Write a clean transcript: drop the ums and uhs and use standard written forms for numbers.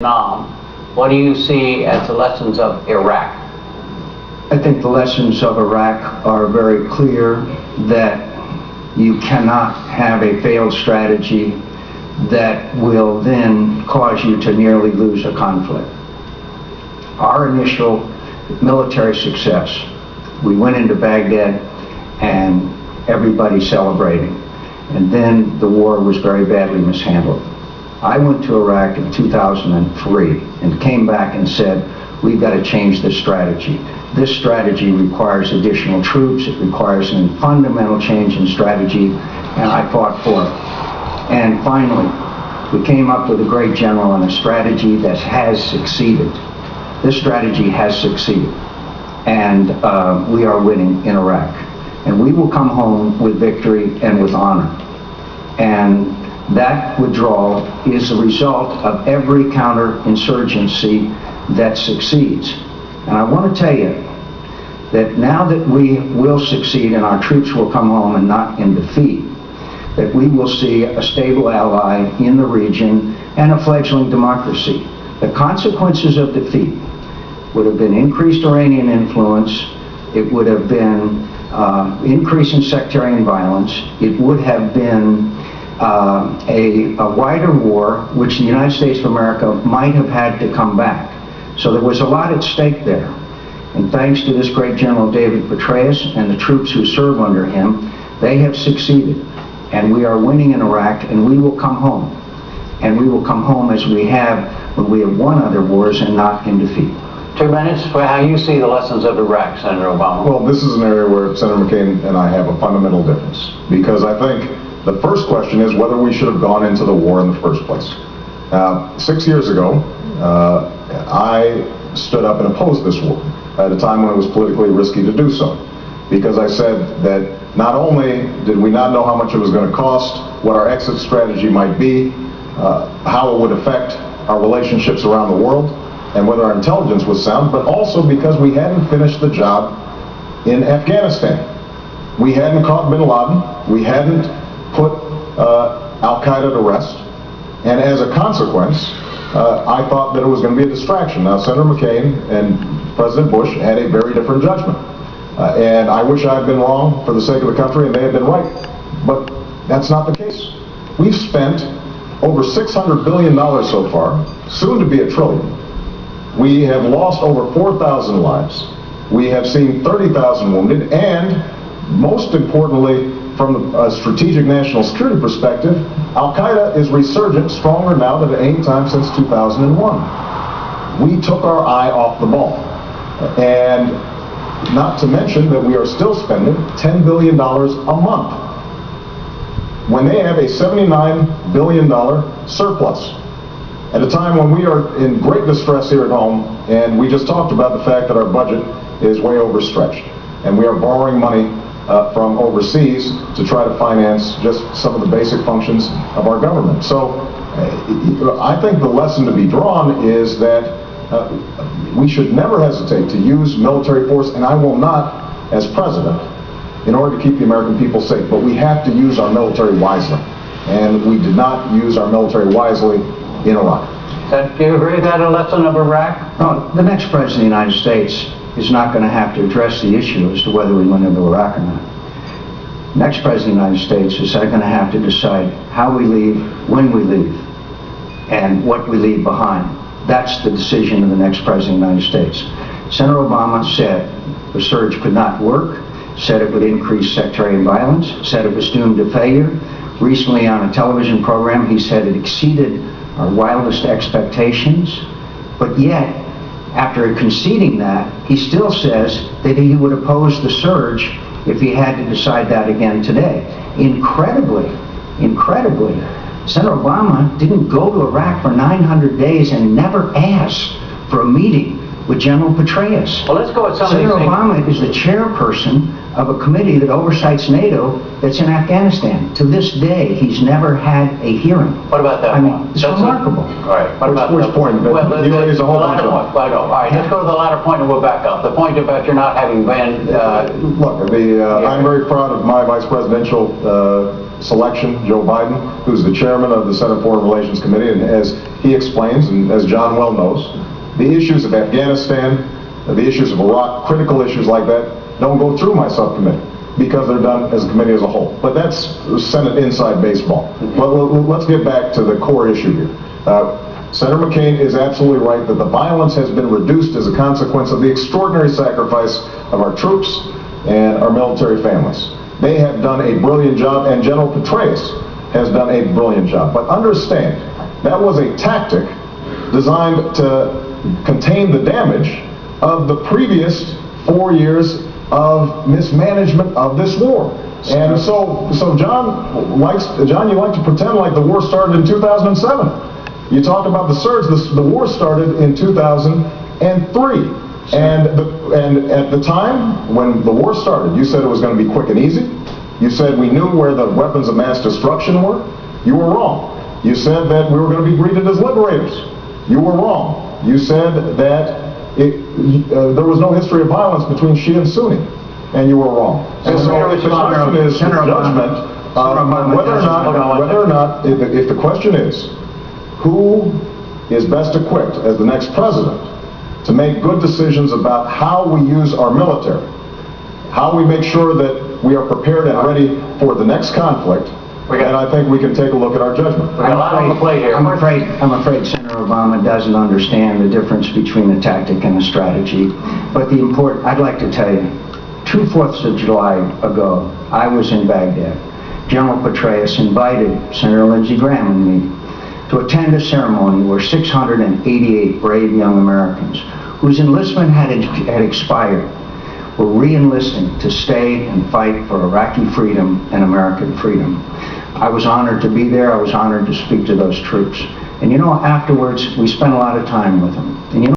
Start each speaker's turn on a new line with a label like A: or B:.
A: Vietnam. What do you see as the lessons of Iraq?
B: I think the lessons of Iraq are very clear, that you cannot have a failed strategy that will then cause you to nearly lose a conflict. Our initial military success, we went into Baghdad and everybody celebrating, and then the war was very badly mishandled. I went to Iraq in 2003 and came back and said, we've got to change this strategy. This strategy requires additional troops. It requires a fundamental change in strategy, and I fought for it. And finally, we came up with a great general and a strategy that has succeeded. This strategy has succeeded, and we are winning in Iraq. And we will come home with victory and with honor. And that withdrawal is the result of every counterinsurgency that succeeds. And I want to tell you that now that we will succeed and our troops will come home and not in defeat, that we will see a stable ally in the region and a fledgling democracy. The consequences of defeat would have been increased Iranian influence, it would have been increase in sectarian violence, it would have been a wider war, which the United States of America might have had to come back. So there was a lot at stake there. And thanks to this great General David Petraeus and the troops who serve under him, they have succeeded. And we are winning in Iraq, and we will come home. And we will come home as we have when we have won other wars and not in defeat.
A: 2 minutes for how you see the lessons of Iraq, Senator Obama.
C: Well, this is an area where Senator McCain and I have a fundamental difference, because I think the first question is whether we should have gone into the war in the first place. 6 years ago, I stood up and opposed this war at a time when it was politically risky to do so, because I said that not only did we not know how much it was going to cost, what our exit strategy might be, how it would affect our relationships around the world, and whether our intelligence was sound, but also because we hadn't finished the job in Afghanistan. We hadn't caught bin Laden, we hadn't put Al-Qaeda to rest, and as a consequence, I thought that it was going to be a distraction. Now, Senator McCain and President Bush had a very different judgment, and I wish I had been wrong for the sake of the country and they had been right, but that's not the case. We've spent over $600 billion so far, soon to be $1 trillion. We have lost over 4,000 lives. We have seen 30,000 wounded, and most importantly, from a strategic national security perspective, Al-Qaeda is resurgent, stronger now than at any time since 2001. We took our eye off the ball. And not to mention that we are still spending $10 billion a month when they have a $79 billion surplus. At a time when we are in great distress here at home, and we just talked about the fact that our budget is way overstretched, and we are borrowing money from overseas to try to finance just some of the basic functions of our government. So I think the lesson to be drawn is that we should never hesitate to use military force, and I will not, as president, in order to keep the American people safe, but we have to use our military wisely. And we did not use our military wisely in Iraq.
A: Do you agree that a lesson of Iraq?
B: No, the next president of the United States is not going to have to address the issue as to whether we went into Iraq or not. Next president of the United States is going to have to decide how we leave, when we leave, and what we leave behind. That's the decision of the next president of the United States. Senator Obama said the surge could not work, said it would increase sectarian violence, said it was doomed to failure. Recently on a television program, he said it exceeded our wildest expectations, but yet, after conceding that, he still says that he would oppose the surge if he had to decide that again today. Incredibly, Senator Obama didn't go to Iraq for 900 days and never asked for a meeting with General Petraeus.
A: Well, let's go with some
B: Senator
A: of these
B: Obama is the chairperson of a committee that oversights NATO that's in Afghanistan. To this day, he's never had a hearing.
A: What about that
B: I mean,
A: point?
B: it's remarkable.
A: All right. What about
C: Which
A: that
C: point?
A: Well,
C: You raised a whole bunch of them.
A: All right, let's go to the latter point and we'll back up. The point about your not having been...
C: Look, I'm very proud of my vice presidential selection, Joe Biden, who's the chairman of the Senate Foreign Relations Committee, and as he explains, and as John well knows, the issues of Afghanistan, the issues of Iraq, critical issues like that, don't go through my subcommittee because they're done as a committee as a whole. But that's Senate inside baseball. But let's get back to the core issue here. Senator McCain is absolutely right that the violence has been reduced as a consequence of the extraordinary sacrifice of our troops and our military families. They have done a brilliant job, and General Petraeus has done a brilliant job. But understand, that was a tactic designed to contain the damage of the previous 4 years of mismanagement of this war. And so John, you like to pretend like the war started in 2007. You talk about the surge. The war started in 2003. And at the time when the war started, you said it was going to be quick and easy. You said we knew where the weapons of mass destruction were. You were wrong. You said that we were going to be greeted as liberators. You were wrong. You said that there was no history of violence between Shia and Sunni, and you were wrong. And so if the question is judgment, if the question is who is best equipped as the next president to make good decisions about how we use our military, how we make sure that we are prepared and ready for the next conflict, and I think we can take a look at our judgment.
A: We got a lot on the plate here.
B: I'm afraid Senator Obama doesn't understand the difference between a tactic and a strategy. But I'd like to tell you, 2 4ths of July ago, I was in Baghdad. General Petraeus invited Senator Lindsey Graham and me to attend a ceremony where 688 brave young Americans, whose enlistment had expired, were re-enlisting to stay and fight for Iraqi freedom and American freedom. I was honored to be there. I was honored to speak to those troops. And afterwards, we spent a lot of time with them. And